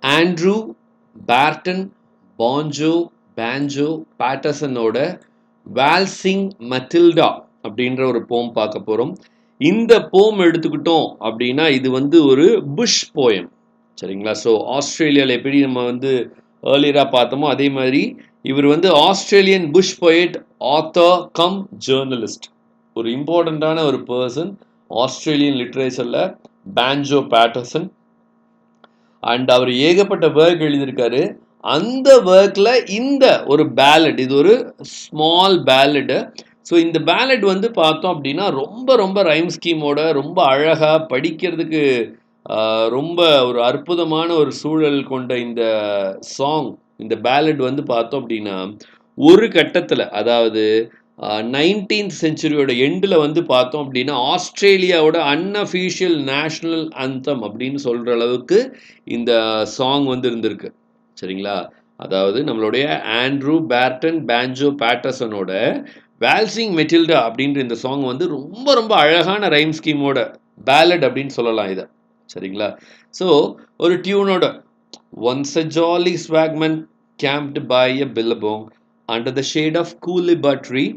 Andrew burden banjo பேட்டர்சனோட வால்சிங் Matilda அப்படின்ற ஒரு போம் பார்க்க போகிறோம். இந்த போம் எடுத்துக்கிட்டோம் அப்படின்னா இது வந்து ஒரு புஷ் போயம், சரிங்களா? ஸோ ஆஸ்திரேலியாவில் எப்படி நம்ம வந்து ஏர்லியராக பார்த்தோமோ அதே மாதிரி இவர் வந்து Australian bush poet, author cum journalist, ஒரு இம்பார்ட்டண்ட்டான ஒரு பர்சன் ஆஸ்திரேலியன் லிட்ரேச்சரில், பேஞ்சோ பேட்டர்சன். அண்ட் அவர் ஏகப்பட்ட ஒர்க் எழுதியிருக்காரு. அந்த ஒர்க்கில் இந்த ஒரு பேலட், இது ஒரு ஸ்மால் பேலடு. ஸோ இந்த பேலட் வந்து பார்த்தோம் அப்படின்னா ரொம்ப ரொம்ப ரைம் ஸ்கீமோட ரொம்ப அழகாக படிக்கிறதுக்கு ரொம்ப ஒரு அற்புதமான ஒரு சூழல் கொண்ட இந்த சாங், இந்த பேலட் வந்து பார்த்தோம் அப்படின்னா ஒரு கட்டத்தில், அதாவது 19th செஞ்சுரியோட எண்டில் வந்து பார்த்தோம் அப்படின்னா ஆஸ்திரேலியாவோட அன்அஃபீஷியல் நேஷ்னல் அந்தம் அப்படின்னு சொல்கிற அளவுக்கு இந்த சாங் வந்து இருந்திருக்கு, சரிங்களா? அதாவது நம்மளுடைய ஆண்ட்ரூ பேர்டன் பேஞ்சோ பேட்டர்சனோட வால்சிங் மெட்டில்டா அப்படின்ற இந்த சாங் வந்து ரொம்ப ரொம்ப அழகான ரைம் ஸ்கீமோட பேலட் அப்படின்னு சொல்லலாம் இதை, சரிங்களா? ஸோ ஒரு டியூனோட once a jolly swagman camped by a billabong under the shade of coolibba tree,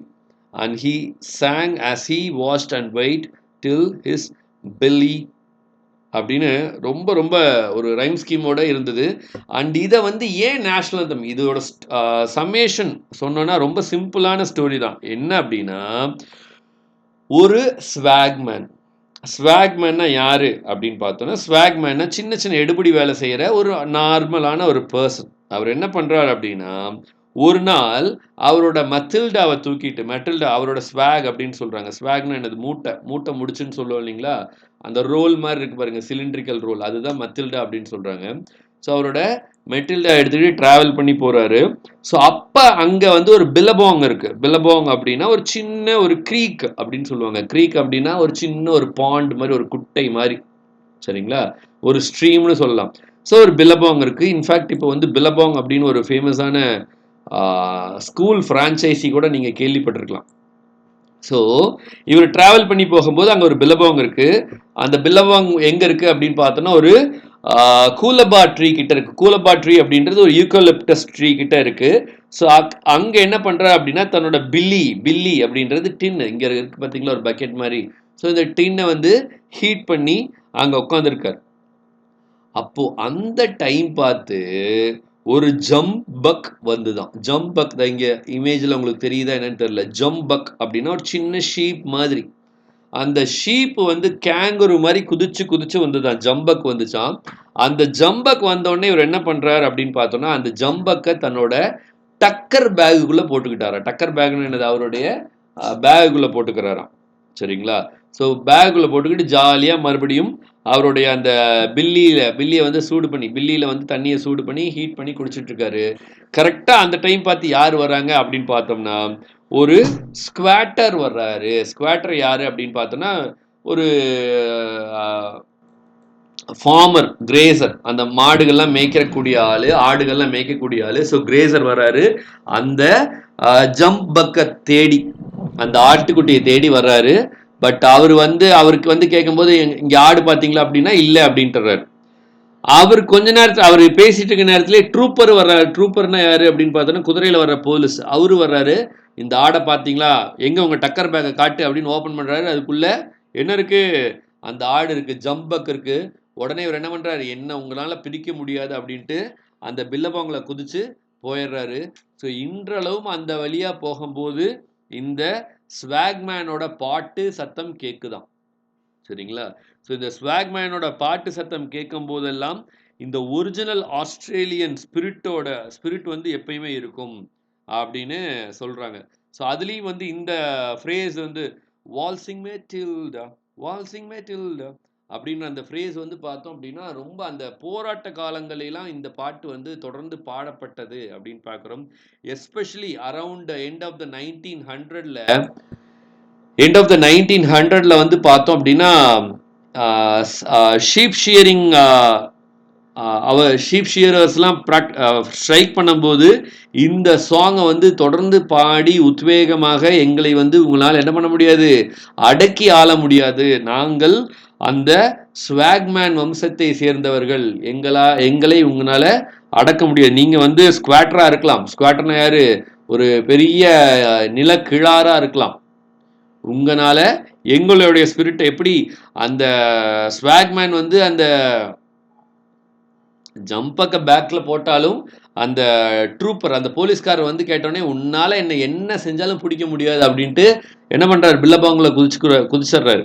and he sang as he watched and waited till his belly அப்படின்னு ரொம்ப ரொம்ப ஒரு ரைம் ஸ்கீமோட இருந்தது. அண்ட் இதை வந்து ஏன் நேஷனல் அந்தம், இதோட சம்மேஷன் சொன்னோன்னா ரொம்ப சிம்பிளான ஸ்டோரி தான். என்ன அப்படின்னா, ஒரு ஸ்வாக்மேன்னா யாரு அப்படின்னு பார்த்தோன்னா, ஸ்வாக்மேன்னா சின்ன சின்ன எடுபடி வேலை செய்கிற ஒரு நார்மலான ஒரு பர்சன். அவர் என்ன பண்ணுறாரு அப்படின்னா, ஒரு நாள் அவரோட மட்டில்டாவை தூக்கிட்டு, மெட்டில்டா அவரோட ஸ்வாக் அப்படின்னு சொல்கிறாங்க. ஸ்வாக்னா என்னது? மூட்டை முடிச்சுன்னு சொல்லுவோம் இல்லைங்களா? அந்த ரோல் மாதிரி இருக்கு பாருங்க, சிலிண்ட்ரிக்கல் ரோல், அதுதான் மட்டில்டா அப்படின்னு சொல்கிறாங்க. ஸோ அவரோட மெட்டில்டா எடுத்துகிட்டு ட்ராவல் பண்ணி போகிறாரு. ஸோ அப்போ அங்கே வந்து ஒரு பில்லபாங் இருக்குது. பில்லபாங் அப்படின்னா ஒரு சின்ன ஒரு க்ரீக் அப்படின்னு சொல்லுவாங்க. க்ரீக் அப்படின்னா ஒரு சின்ன ஒரு பாண்ட் மாதிரி, ஒரு குட்டை மாதிரி, சரிங்களா? ஒரு ஸ்ட்ரீம்னு சொல்லலாம். ஸோ ஒரு பில்லபாங் இருக்குது. இன்ஃபேக்ட் இப்போ வந்து பில்லபாங் அப்படின்னு ஒரு ஃபேமஸான ஸ்கூல் ஃப்ரான்ச்சைசி கூட நீங்கள் கேள்விப்பட்டிருக்கலாம். ஸோ இவர் ட்ராவல் பண்ணி போகும்போது அங்கே ஒரு பில்லபாங் இருக்குது. அந்த பில்லபாங் எங்கே இருக்குது அப்படின்னு பார்த்தோன்னா ஒரு கூலபா ட்ரீ கிட்ட இருக்குது. கூலபா ட்ரீ அப்படின்றது ஒரு யூக்கலிப்டஸ் ட்ரீ கிட்ட இருக்குது. ஸோ அங்கே என்ன பண்ணுறாரு அப்படின்னா, தன்னோட பில்லி அப்படின்றது டின்னு, இங்கே இருக்குது பார்த்தீங்களா, ஒரு பக்கெட் மாதிரி. ஸோ இந்த டின்னை வந்து ஹீட் பண்ணி அங்கே உட்காந்துருக்கார். அப்போது அந்த டைம் பார்த்து ஒரு ஜம்பக் வந்துதான். ஜம்பக் தான் இங்கே இமேஜில் உங்களுக்கு தெரியுதா என்னன்னு தெரியல. ஜம்பக் அப்படின்னா ஒரு சின்ன ஷீப் மாதிரி. அந்த ஷீப் வந்து கேங்குரு மாதிரி குதிச்சு வந்துதான், ஜம்பக் வந்துச்சான். அந்த ஜம்பக் வந்தோடனே இவர் என்ன பண்றாரு அப்படின்னு பார்த்தோம்னா, அந்த ஜம்பக்கை தன்னோட டக்கர் பேகுக்குள்ள போட்டுக்கிட்டாரா. டக்கர் பேக்னு என்னது? அவருடைய பேகுக்குள்ள போட்டுக்கிறாராம், சரிங்களா? ஸோ பேகுக்குள்ள போட்டுக்கிட்டு ஜாலியாக மறுபடியும் அவருடைய அந்த பில்லியை வந்து பில்லியில் வந்து தண்ணியை சூடு பண்ணி ஹீட் பண்ணி குடிச்சிட்டு இருக்காரு. கரெக்டாக அந்த டைம் பார்த்து யார் வர்றாங்க அப்படின்னு பார்த்தோம்னா, ஒரு ஸ்குவாட்டர் வர்றாரு. ஸ்குவாட்டர் யாரு அப்படின்னு பார்த்தோம்னா, ஒரு ஃபார்மர், கிரேசர், அந்த மாடுகள்லாம் மேய்க்கக்கூடிய ஆளு, ஆடுகள்லாம் மேய்க்கக்கூடிய ஆளு. ஸோ கிரேசர் வர்றாரு. அந்த ஜம்ப் பக்கை தேடி, அந்த ஆட்டுக்குட்டியை தேடி வர்றாரு. பட் அவருக்கு வந்து கேட்கும்போது, இங்கே ஆடு பார்த்தீங்களா அப்படின்னா இல்லை அப்படின்ட்டுறாரு. அவர் கொஞ்ச நேரத்தில், அவர் பேசிட்டு இருக்க நேரத்திலே ட்ரூப்பர் வர்றாரு. ட்ரூப்பர்னா யாரு அப்படின்னு பார்த்தோன்னா, குதிரையில் வர்ற போலீஸ், அவரு வர்றாரு. இந்த ஆடை பார்த்தீங்களா, எங்கே உங்கள் டக்கர் பேக்கை காட்டு அப்படின்னு ஓப்பன் பண்ணுறாரு. அதுக்குள்ளே என்ன இருக்குது? அந்த ஆடு இருக்குது, ஜம்பக் இருக்குது. உடனே இவர் என்ன பண்ணுறாரு, என்ன உங்களால் பிடிக்க முடியாது அப்படின்ட்டு அந்த பில்லபாங்கில் குதிச்சு போயிடுறாரு. ஸோ இன்றளவும் அந்த வழியாக போகும்போது இந்த ஸ்வாக்மேனோட பாட்டு சத்தம் கேட்குதான், சரிங்களா? ஸோ இந்த ஸ்வாக்மேனோட பாட்டு சத்தம் கேட்கும் போதெல்லாம் இந்த ஒரிஜினல் ஆஸ்திரேலியன் ஸ்பிரிட் வந்து எப்பயுமே இருக்கும் அப்படின்னு சொல்கிறாங்க. ஸோ அதுலேயும் வந்து இந்த ஃப்ரேஸ் வந்து வால்சிங் மெட்டில்டா அப்படின்ற அந்த ஃப்ரேஸ் வந்து பார்த்தோம் அப்படின்னா ரொம்ப அந்த போராட்ட காலங்களெல்லாம் இந்த பாட்டு வந்து தொடர்ந்து பாடப்பட்டது அப்படின்னு பார்க்குறோம். Especially around end of the 1900ல வந்து பார்த்தோம் அப்படின்னா ஷீப் ஷியரிங், ஷீப் ஷியரர்ஸ்லாம் ஸ்ட்ரைக் பண்ணும்போது இந்த சாங்கை வந்து தொடர்ந்து பாடி உத்வேகமாக, எங்களை வந்து உங்களால் என்ன பண்ண முடியாது, அடக்கி ஆள முடியாது, நாங்கள் அந்த ஸ்வாக்மேன் வம்சத்தை சேர்ந்தவர்கள் எங்களை உங்களால அடக்க முடியாது. நீங்க வந்து ஸ்குவாட்டரா இருக்கலாம். ஸ்குவாட்டர்னா யாரு? ஒரு பெரிய நிலக்கிழாரா இருக்கலாம். உங்களால எங்களுடைய ஸ்பிரிட் எப்படி அந்த ஸ்வாக்மேன் வந்து அந்த ஜம்பக்க பேக்ல போட்டாலும் அந்த ட்ரூப்பர் அந்த போலீஸ்காரர் வந்து கேட்டோடனே உன்னால என்ன செஞ்சாலும் பிடிக்க முடியாது அப்படின்ட்டு என்ன பண்றாரு? பில்லபாங்குல குதிச்சிடுறாரு.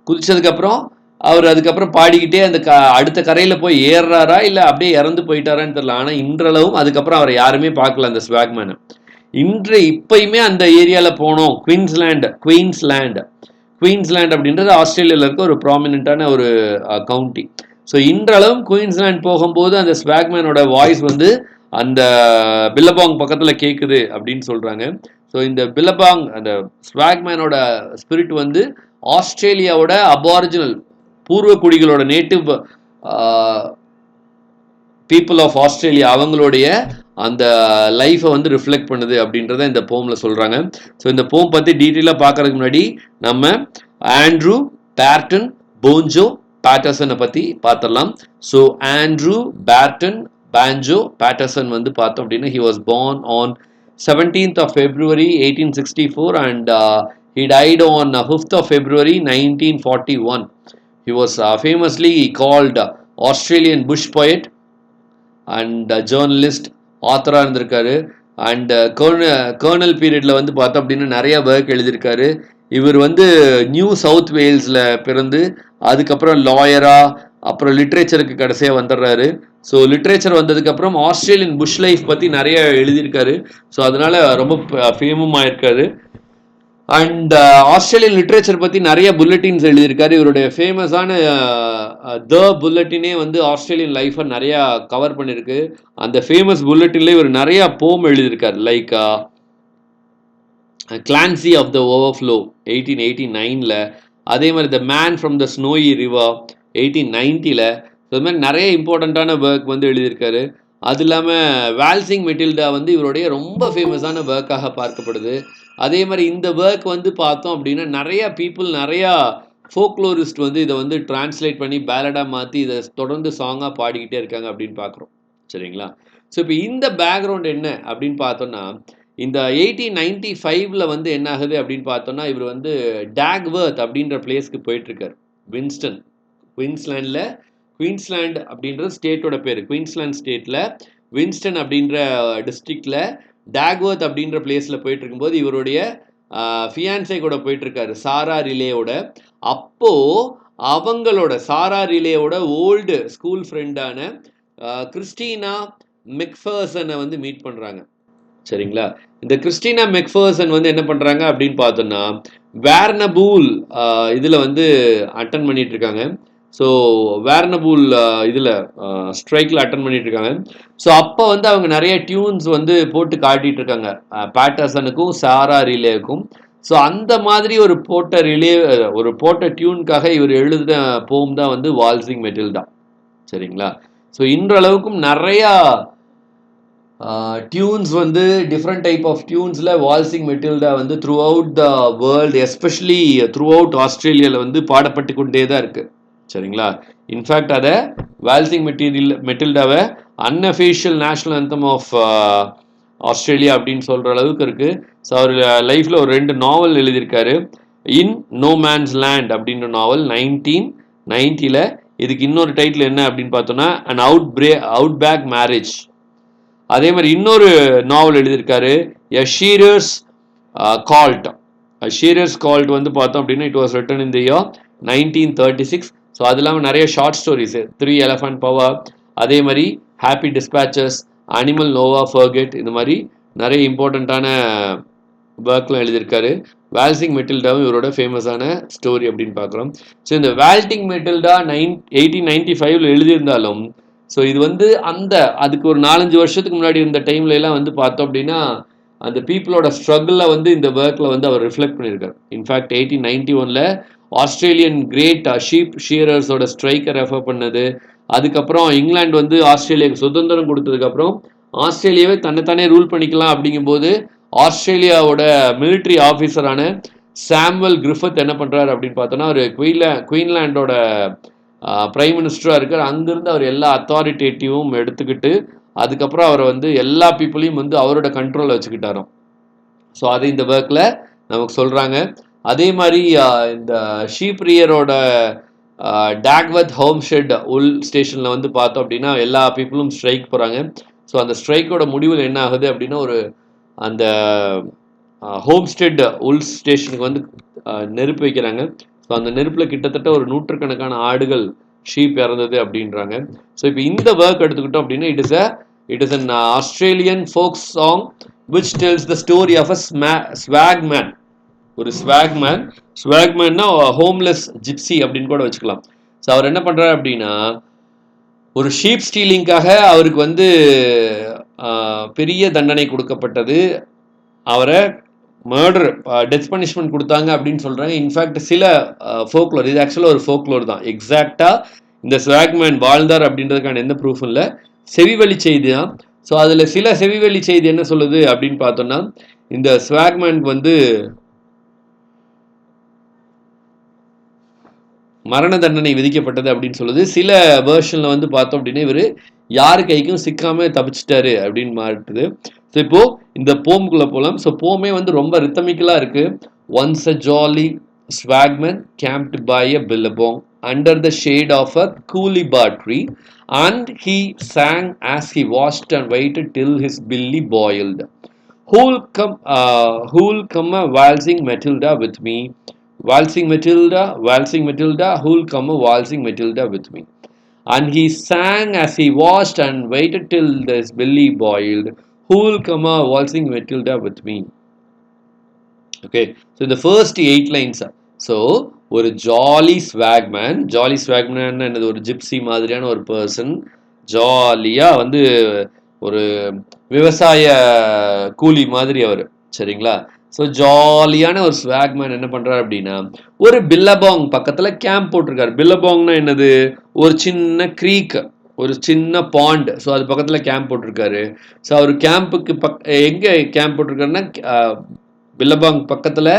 குதிச்சதுக்கப்புறம் அவர் அதுக்கப்புறம் பாடிக்கிட்டே அந்த அடுத்த கரையில போய் ஏறுறாரா இல்ல அப்படியே இறந்து போயிட்டாரான்னு தெரியல. ஆனா இன்றளவும் அதுக்கப்புறம் அவரை யாருமே பார்க்கல அந்த ஸ்வாக்மேனை. இப்பயுமே அந்த ஏரியால போனோம். குயின்ஸ்லாண்ட் அப்படின்றது ஆஸ்திரேலியாவில் இருக்க ஒரு ப்ராமினென்ட்டான ஒரு கவுண்டி. ஸோ இன்றளவும் குயின்ஸ்லாண்ட் போகும்போது அந்த ஸ்வாக்மேனோட வாய்ஸ் வந்து அந்த பில்லபாங் பக்கத்தில் கேட்குது அப்படின்னு சொல்கிறாங்க. ஸோ இந்த பில்லபாங் அந்த ஸ்வாக்மேனோட ஸ்பிரிட் வந்து ஆஸ்திரேலியாவோட அபாரிஜினல் பூர்வ குடிகளோட நேட்டிவ் பீப்புள் ஆஃப் ஆஸ்திரேலியா அவங்களுடைய அந்த லைஃப்பை வந்து ரிஃப்ளெக்ட் பண்ணுது அப்படின்றத இந்த போமில் சொல்கிறாங்க. ஸோ இந்த போம் பற்றி டீட்டெயிலாக பார்க்கறதுக்கு முன்னாடி நம்ம ஆண்ட்ரூ பேர்டன் போன்ஜோ பேட்டர்சனை பற்றி பார்த்துடலாம். So Andrew burden banjo Patterson வந்து பார்த்தோம் அப்படின்னா he was born on 17th of February 1864 and he died on 5th of February 1941. He was famously called Australian bush poet and journalist, ஆத்தராக இருந்திருக்காரு. அண்ட் கர்னல் பீரியடில் வந்து பார்த்தோம் அப்படின்னா நிறைய ஒர்க் எழுதியிருக்காரு. இவர் வந்து நியூ சவுத் வேல்ஸில் பிறந்து அதுக்கப்புறம் லாயரா அப்புறம் லிட்ரேச்சருக்கு கடைசியாக வந்துடுறாரு. ஸோ லிட்ரேச்சர் வந்ததுக்கப்புறம் ஆஸ்திரேலியன் புஷ் லைஃப் பற்றி நிறைய எழுதியிருக்காரு. ஸோ அதனால ரொம்ப ஃபேமும் ஆயிருக்காரு. அண்ட் ஆஸ்திரேலியன் லிட்ரேச்சர் பற்றி நிறைய புல்லட்டின்ஸ் எழுதியிருக்காரு. இவருடைய ஃபேமஸான த புல்லட்டினே வந்து ஆஸ்திரேலியன் லைஃப்பை நிறையா கவர் பண்ணியிருக்கு. அந்த ஃபேமஸ் புல்லட்டின்ல இவர் நிறையா போம் எழுதியிருக்காரு. Like Clancy of the Overflow 1889, அதே மாதிரி the man from the Snowy River 1890. So இது மாதிரி நிறைய இம்பார்ட்டண்ட்டான ஒர்க் வந்து எழுதியிருக்காரு. அது இல்லாமல் வால்சிங் மெட்டில்டா வந்து இவருடைய ரொம்ப ஃபேமஸான ஒர்க்காக பார்க்கப்படுது. அதே மாதிரி இந்த ஒர்க் வந்து பார்த்தோம் அப்படின்னா நிறையா பீப்புள் நிறையா ஃபோக்லோரிஸ்ட் வந்து இதை வந்து டிரான்ஸ்லேட் பண்ணி பேலடாக மாற்றி இதை தொடர்ந்து சாங்காக பாடிக்கிட்டே இருக்காங்க அப்படின்னு பார்க்குறோம். சரிங்களா? ஸோ இப்போ இந்த பேக்ரவுண்ட் என்ன அப்படின்னு பார்த்தோன்னா இந்த 1895 வந்து என்ன ஆகுது அப்படின்னு பார்த்தோன்னா இவர் வந்து டாக்வர்த் அப்படின்ற பிளேஸ்க்கு போயிட்டுருக்கார். குயின்ஸ்லாண்ட் அப்படின்ற ஸ்டேட்டோட பேர். குயின்ஸ்லாண்ட் ஸ்டேட்டில் வின்ஸ்டன் அப்படின்ற டிஸ்ட்ரிக்டில் டாக்வர்த் அப்படின்ற பிளேஸில் போயிட்டு இருக்கும்போது இவருடைய ஃபியான்சே கூட போயிட்டுருக்காரு சாரா ரிலேயோட. அப்போது அவங்களோட சாரா ரிலேயோட ஓல்டு ஸ்கூல் ஃப்ரெண்டான கிறிஸ்டினா மெக்ஃபர்சனை வந்து மீட் பண்ணுறாங்க. சரிங்களா? இந்த கிறிஸ்டினா மெக்ஃபர்சன் வந்து என்ன பண்ணுறாங்க அப்படின்னு பார்த்தோன்னா வேர்னபூல் இதில் வந்து அட்டன் பண்ணிட்டு இருக்காங்க. ஸோ வேர்னபூல் இதில் ஸ்ட்ரைக்கில் அட்டன் பண்ணிட்டு இருக்காங்க. ஸோ அப்போ வந்து அவங்க நிறைய டியூன்ஸ் வந்து போட்டு காட்டிட்டு இருக்காங்க பேட்டர்சனுக்கும் சாரா ரிலேவுக்கும். ஸோ அந்த மாதிரி ஒரு போட்ட டியூனுக்காக இவர் எழுதின போம் தான் வந்து வால்சிங் மெட்டில்டா. சரிங்களா? ஸோ இன்றளவுக்கும் நிறையா டியூன்ஸ் வந்து டிஃப்ரெண்ட் டைப் ஆஃப் டியூன்ஸில் வால்சிங் மெட்டில்டா வந்து through out the world especially through out ஆஸ்திரேலியாவில் வந்து பாடப்பட்டு கொண்டே தான் இருக்குது. சரிங்களா? இன்ஃபேக்ட் அதை வால்சிங் மெட்டில்டாவை அன்அஃபிஷியல் நேஷ்னல் அந்தம் ஆஃப் ஆஸ்திரேலியா அப்படின்னு சொல்கிற அளவுக்கு இருக்குது. ஸோ அவர் லைஃப்பில் ஒரு 2 நாவல் எழுதியிருக்காரு. இன் நோ மேன்ஸ் லேண்ட் அப்படின்ற நாவல் 1990. இதுக்கு இன்னொரு டைட்டில் என்ன அப்படின்னு பார்த்தோன்னா அன் அவுட்பேக் மேரேஜ். அதே மாதிரி இன்னொரு நாவல் எழுதியிருக்காரு எ ஷீரர்ஸ் கால்ட் வந்து பார்த்தோம் அப்படின்னா it was written in the year 1936. So அது இல்லாமல் நிறைய ஷார்ட் ஸ்டோரிஸ் 3 எலஃபண்ட் பவர், அதே மாதிரி happy dispatches, animal Noah forgot, இந்த மாதிரி நிறைய இம்பார்ட்டண்ட்டான ஒர்க்லாம் எழுதியிருக்காரு. வால்சிங் மெட்டில்டாவும் இவரோட ஃபேமஸான ஸ்டோரி அப்படின்னு பார்க்குறோம். ஸோ இந்த வால்சிங் மெட்டில்டா 1895 எழுதியிருந்தாலும் ஸோ இது வந்து அதுக்கு ஒரு 4-5 வருஷத்துக்கு முன்னாடி இருந்த டைம்ல எல்லாம் வந்து பார்த்தோம் அப்படின்னா அந்த பீப்புளோட ஸ்ட்ரகிளில் வந்து இந்த ஒர்க்கில் வந்து அவர் ரிஃப்ளெக்ட் பண்ணியிருக்காரு. இன்ஃபேக்ட் 1891 ஆஸ்திரேலியன் கிரேட் ஷீப் ஷியரர்ஸோட ஸ்ட்ரைக்கை ரெஃபர் பண்ணது. அதுக்கப்புறம் இங்கிலாந்து வந்து ஆஸ்திரேலியாவுக்கு சுதந்திரம் கொடுத்ததுக்கப்புறம் ஆஸ்திரேலியாவே தன்னைத்தானே ரூல் பண்ணிக்கலாம் அப்படிங்கும்போது ஆஸ்திரேலியாவோட மிலிட்ரி ஆஃபீஸரான சாமுவல் கிரிஃபித் என்ன பண்ணுறாரு அப்படின்னு பார்த்தோன்னா அவர் குயின்லாண்டோட பிரைம் மினிஸ்டராக இருக்கார். அங்கேருந்து அவர் எல்லா அத்தாரிட்டேட்டிவும் எடுத்துக்கிட்டு அதுக்கப்புறம் அவரை வந்து எல்லா பீப்புளையும் வந்து அவரோட கண்ட்ரோலில் வச்சுக்கிட்டாராம். ஸோ அது இந்த ஒர்க்கில் நமக்கு சொல்கிறாங்க. அதே மாதிரி இந்த ஷீப்ரியரோட டாக்வத் ஹோம்ஷெட் உல் ஸ்டேஷனில் வந்து பார்த்தோம் அப்படின்னா எல்லா பீப்புளும் ஸ்ட்ரைக் போகிறாங்க. ஸோ அந்த ஸ்ட்ரைக்கோட முடிவில் என்ன ஆகுது அப்படின்னா ஒரு அந்த ஹோம்ஸ்டெட் உல் ஸ்டேஷனுக்கு வந்து நெருப்பு வைக்கிறாங்க. ஸோ அந்த நெருப்பில் கிட்டத்தட்ட ஒரு 100கணக்கான ஆடுகள் ஷீப் இறந்தது அப்படின்றாங்க. ஸோ இப்போ இந்த ஒர்க் எடுத்துக்கிட்டோம் அப்படின்னா it is an Australian folk song which tells the story of a swagman. ஒரு ஸ்வாக்மேன்னா ஹோம்லெஸ் ஜிப்சி அப்படின்னு கூட வச்சுக்கலாம். ஸோ அவர் என்ன பண்ணுறாரு அப்படின்னா ஒரு ஷீப் ஸ்டீலிங்காக அவருக்கு வந்து பெரிய தண்டனை கொடுக்கப்பட்டது. அவரை மர்டர் டெத் பனிஷ்மெண்ட் கொடுத்தாங்க அப்படின்னு சொல்கிறாங்க. இன்ஃபேக்ட் சில ஃபோக்லோர், இது ஆக்சுவலாக ஒரு ஃபோக்லோர் தான், எக்ஸாக்டாக இந்த ஸ்வாக்மேன் வாழ்ந்தார் அப்படின்றதுக்கான எந்த ப்ரூஃபும் இல்லை, செவிவழி செய்தி தான். ஸோ அதில் சில செவிவழி செய்தி என்ன சொல்லுது அப்படின்னு பார்த்தோன்னா இந்த ஸ்வாக்மேனுக்கு வந்து மரண தண்டனை விதிக்கப்பட்டது அப்படின்னு சொல்லுது. சில வேர்ஷனில் வந்து பார்த்தோம் அப்படின்னா இவர் யாரு கைக்கும் சிக்காம தப்பிச்சிட்டாரு அப்படின்னு மாட்டுது. ஸோ இப்போ இந்த போம்குள்ளே போகலாம். ஸோ போமே வந்து ரொம்ப ரித்தமிக்கலாக இருக்கு. Once a jolly swagman camped by a billabong under the shade of a coolibah tree and he sang as he watched and waited till his billy boiled. Who'll come a waltzing Matilda with me? Waltzing Matilda, who'll come a waltzing Matilda with me? And he sang as he watched and waited till his belly boiled. Who'll come a waltzing Matilda with me? Okay, so the first 8 lines. So ஒரு jolly ஸ்வாக்மேன் என்னது ஒரு gypsy மாதிரியான ஒரு person, ஜாலியாக வந்து ஒரு விவசாய கூலி மாதிரி அவர், சரிங்களா? ஸோ ஜாலியான ஒரு ஸ்வாக்மேன் என்ன பண்ணுறாரு அப்படின்னா ஒரு பில்லபாங் பக்கத்தில் கேம்ப் போட்டிருக்காரு. பில்லபாங்னா என்னது, ஒரு சின்ன க்ரீக், ஒரு சின்ன பாண்ட். ஸோ அது பக்கத்தில் கேம்ப் போட்டிருக்காரு. ஸோ அவர் கேம்புக்கு எங்கே கேம்ப் போட்டிருக்காருன்னா பில்லபாங் பக்கத்தில்.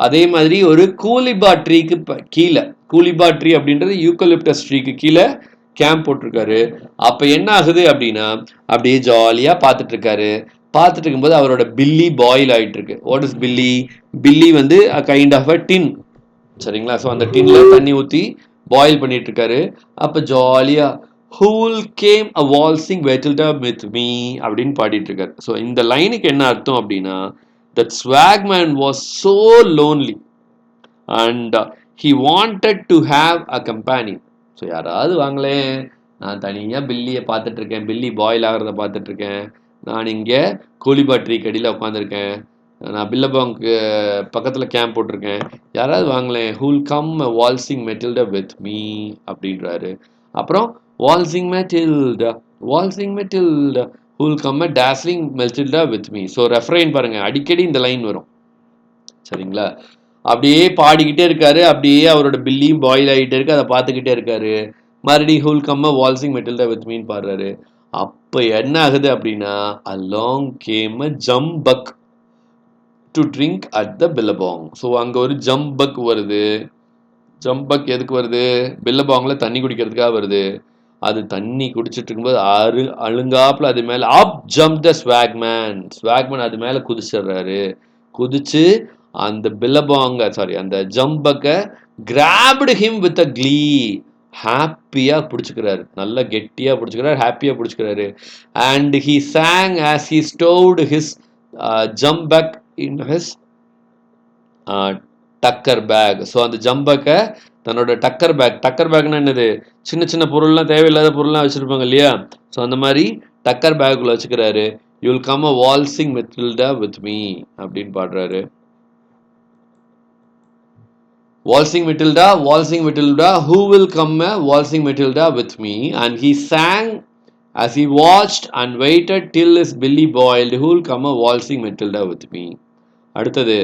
அதே மாதிரி ஒரு கூலிபா ட்ரீக்கு கீழே, கூலிபா ட்ரீ அப்படின்றது யூக்கலிப்டஸ் ட்ரீக்கு கீழே கேம்ப் போட்டிருக்காரு. அப்போ என்ன ஆகுது அப்படின்னா அப்படியே ஜாலியாக பார்த்துட்டு இருக்காரு. பார்த்துட்டு இருக்கும்போது அவரோட பில்லி பாயில் ஆகிட்டு இருக்கு. வாட் இஸ் பில்லி? பில்லி வந்து அ கைண்ட் ஆஃப் அ டின், சரிங்களா? ஸோ அந்த டின்ல தண்ணி ஊற்றி பாயில் பண்ணிட்டு இருக்காரு. அப்போ ஜாலியாக Hul game a வால்சிங் வெட்டில்டா with me அப்படின்னு பாடிட்டு இருக்காரு. ஸோ இந்த லைனுக்கு என்ன அர்த்தம் அப்படின்னா that swagman was so lonely and he wanted to have a companion. So யாராவது வாங்களே, நான் தனியாக பில்லியை பார்த்துட்டு இருக்கேன், பில்லி பாயில் ஆகிறத பார்த்துட்டு இருக்கேன், நான் இங்கே கூலிபா ட்ரீ கடியில் உட்காந்துருக்கேன், நான் பில்லபாங்க்கு பக்கத்தில் கேம்ப் போட்டிருக்கேன், யாராவது வாங்களேன், who'll come waltzing Matilda with me அப்படின்றாரு. அப்புறம் waltzing Matilda who'll come a dazzling Matilda with me. So refrain பாருங்க, அடிக்கடி இந்த லைன் வரும், சரிங்களா? அப்படியே பாடிக்கிட்டே இருக்காரு, அப்படியே அவரோட பில்லியும் பாயில் ஆகிட்டே இருக்கு, அதை பார்த்துக்கிட்டே இருக்காரு. மறுபடியும் who'll come a waltzing Matilda with மீன்னு பாடுறாரு. அப்போ என்ன ஆகுது அப்படின்னா along came a jumbuck to drink at the billabong. So அங்கே ஒரு ஜம்பக் வருது. ஜம்பக் எதுக்கு வருது? பில்லபாங்கில் தண்ணி குடிக்கிறதுக்காக வருது. அது தண்ணி குடிச்சிட்டு இருக்கும்போது அழுங்காப்புல அது மேலே அப் ஜம்ப் த ஸ்வாக்மேன் அது மேலே குதிச்சிடுறாரு. குதிச்சு அந்த அந்த ஜம்பக்கை grabbed him with a glee, ஹாப்பியாக பிடிச்சிக்கிறாரு, நல்லா கெட்டியாக பிடிச்சிக்கிறாரு, ஹாப்பியாக பிடிச்சிக்கிறாரு. And he sang as he stowed his jumbuck in his tucker bag. So அந்த ஜம்பக்கை தன்னோட டக்கர் பேக்னா என்னது, சின்ன சின்ன பொருள்லாம், தேவையில்லாத பொருள்லாம் வச்சுருப்பாங்க இல்லையா? ஸோ அந்த மாதிரி டக்கர் பேக்குள்ள வச்சுக்கிறாரு. You'll come a waltzing Matilda with me அப்படின்னு பாடுறாரு. Waltzing Matilda who will come a waltzing Matilda with me? And he sang as he watched and waited till his belly boiled. Who will come a waltzing Matilda with me? அடுத்தது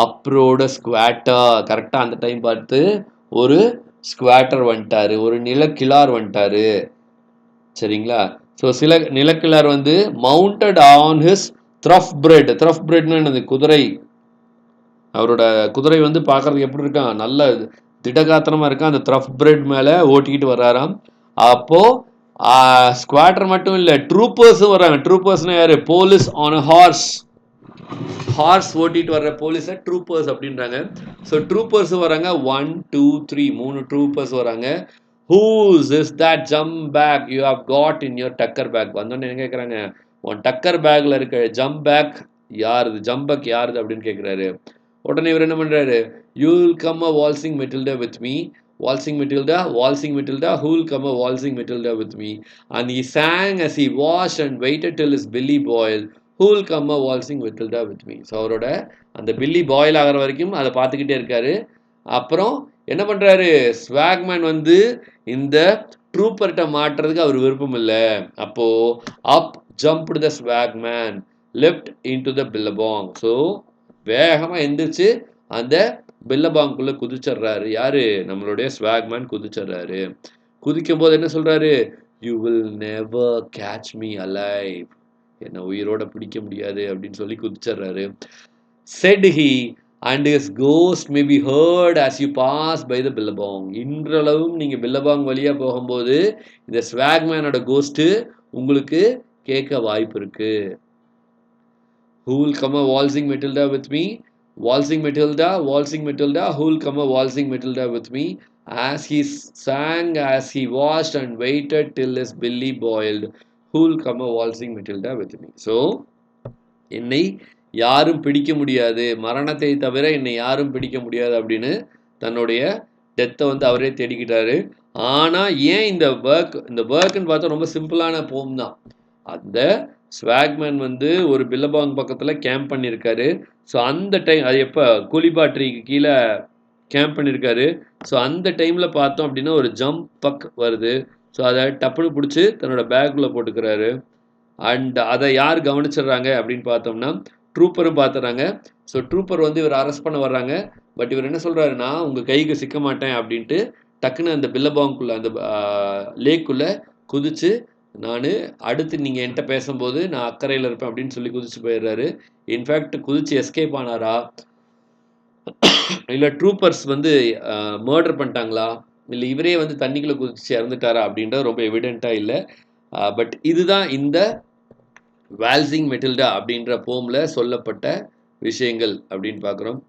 அப்ரோட ஸ்குவாட்டா. கரெக்டாக அந்த time பார்த்து ஒரு ஸ்குவாட்டர் வந்துட்டாரு, ஒரு நிலக்கிழார் வந்துட்டாரு, சரிங்களா? So சில நிலக்கிழார் வந்து மவுண்டட் ஆன் ஹிஸ் த்ரஃப் பிரெட்னா என்னது, குதிரை, அவரோட குதிரை வந்து பார்க்கறதுக்கு எப்படி இருக்கான், நல்ல திடகாத்திரமா இருக்கான். அந்த த்ரஃப் பிரெட் மேல ஓட்டிக்கிட்டு வர்றாராம். அப்போ ஸ்குவாட்ரு மட்டும் இல்ல, ட்ரூப்பர்ஸும் வர்றாங்க. ட்ரூப்பர்ஸ்னா யாரு? Police on a horse. Horse ஓட்டிட்டு வர்ற போலீஸை ட்ரூப்பர்ஸ் அப்படின்றாங்க. ஸோ ட்ரூப்பர்ஸ் வராங்க. 1 2 3 3 ட்ரூப்பர்ஸ் வராங்க. Whose is that jumbuck you have got in your tucker bag? வந்தோன்னு என்ன கேட்குறாங்க, உன் டக்கர் பேக்ல இருக்க ஜம்ப் பேக் யாருது, ஜம்ப் பேக் யாருது அப்படின்னு கேட்குறாரு. உடனே இவர் என்ன பண்றாரு, you will come a waltzing Matilda with me. Waltzing Matilda, who will come a waltzing Matilda with me? And he sang as he washed and waited till his belly boiled. Who will come a waltzing Matilda with me? So அவரோட அந்த பில்லி boil ஆகிற வரைக்கும் அதை பார்த்துக்கிட்டே இருக்காரு. அப்புறம் என்ன பண்ணுறாரு, ஸ்வாக்மேன் வந்து இந்த ட்ரூப்பர்கிட்ட மாட்டுறதுக்கு அவர் விருப்பம் இல்லை. அப்போது up jumped the swagman leapt into the billabong. So வேகமாக எந்திரிச்சு அந்த பில்லபாங்குள்ள குதிச்சிடுறாரு. யாரு? நம்மளுடைய ஸ்வாக்மேன் குதிச்சிடுறாரு. குதிக்கும் போது என்ன சொல்றாரு, you will never catch me alive, என்ன உயிரோட பிடிக்க முடியாது அப்படின்னு சொல்லி குதிச்சிடுறாரு. said he and his ghost may be heard as you pass by the billabong. இன்றளவும் நீங்க பில்லபாங் வழியா போகும்போது இந்த ஸ்வாக்மேனோட கோஸ்ட் உங்களுக்கு கேட்க வாய்ப்பு இருக்கு. who will come a waltzing Matilda with me? Waltzing Matilda, who will come a waltzing Matilda with me? As he sang, as he watched and waited till his belly boiled, who will come a waltzing Matilda with me? So, என்னை யாரும் பிடிக்க முடியாது, மரணத்தை தவிர என்னை யாரும் பிடிக்க முடியாது அப்படின்னு தன்னுடைய டெத்தை வந்து அவரே தேடிக்கிட்டாரு. ஆனால் ஏன் இந்த ஒர்க்குன்னு பார்த்தா ரொம்ப சிம்பிளான போம் தான். அந்த ஸ்வாக்மேன் வந்து ஒரு பில்லபாங் பக்கத்தில் கேம்ப் பண்ணியிருக்காரு. ஸோ அந்த டைம் அது எப்போ கூலிபாட்ரிக்கு கீழே கேம்ப் பண்ணியிருக்காரு. ஸோ அந்த டைமில் பார்த்தோம் அப்படின்னா ஒரு ஜம்ப் பக் வருது. ஸோ அதை டப்புன்னு பிடிச்சி தன்னோட பேக்குள்ளே போட்டுக்கிறாரு. அண்ட் அதை யார் கவனிச்சிடுறாங்க அப்படின்னு பார்த்தோம்னா ட்ரூப்பரும் பார்த்துறாங்க. ஸோ ட்ரூப்பர் வந்து இவர் அரெஸ்ட் பண்ண வர்றாங்க. பட் இவர் என்ன சொல்கிறாருன்னா, உங்கள் கைக்கு சிக்க மாட்டேன் அப்படின்ட்டு டக்குன்னு அந்த பில்லபாங்குள்ளே அந்த லேக்குள்ளே குதிச்சு, நான் அடுத்து நீங்கள் என்கிட்ட பேசும்போது நான் அக்கறையில் இருப்பேன் அப்படின்னு சொல்லி குதிச்சு போயிடுறாரு. இன்ஃபேக்ட் குதிச்சு எஸ்கேப் ஆனாரா, இல்லை ட்ரூப்பர்ஸ் வந்து மர்டர் பண்ணிட்டாங்களா, இல்லை இவரே வந்து தண்ணிக்குள்ளே குதிச்சு இறந்துட்டாரா அப்படின்றது ரொம்ப எவிடெண்ட்டாக இல்லை. பட் இதுதான் இந்த வால்சிங் மெட்டில்டா அப்படின்ற போமில் சொல்லப்பட்ட விஷயங்கள் அப்படின்னு பார்க்குறோம்.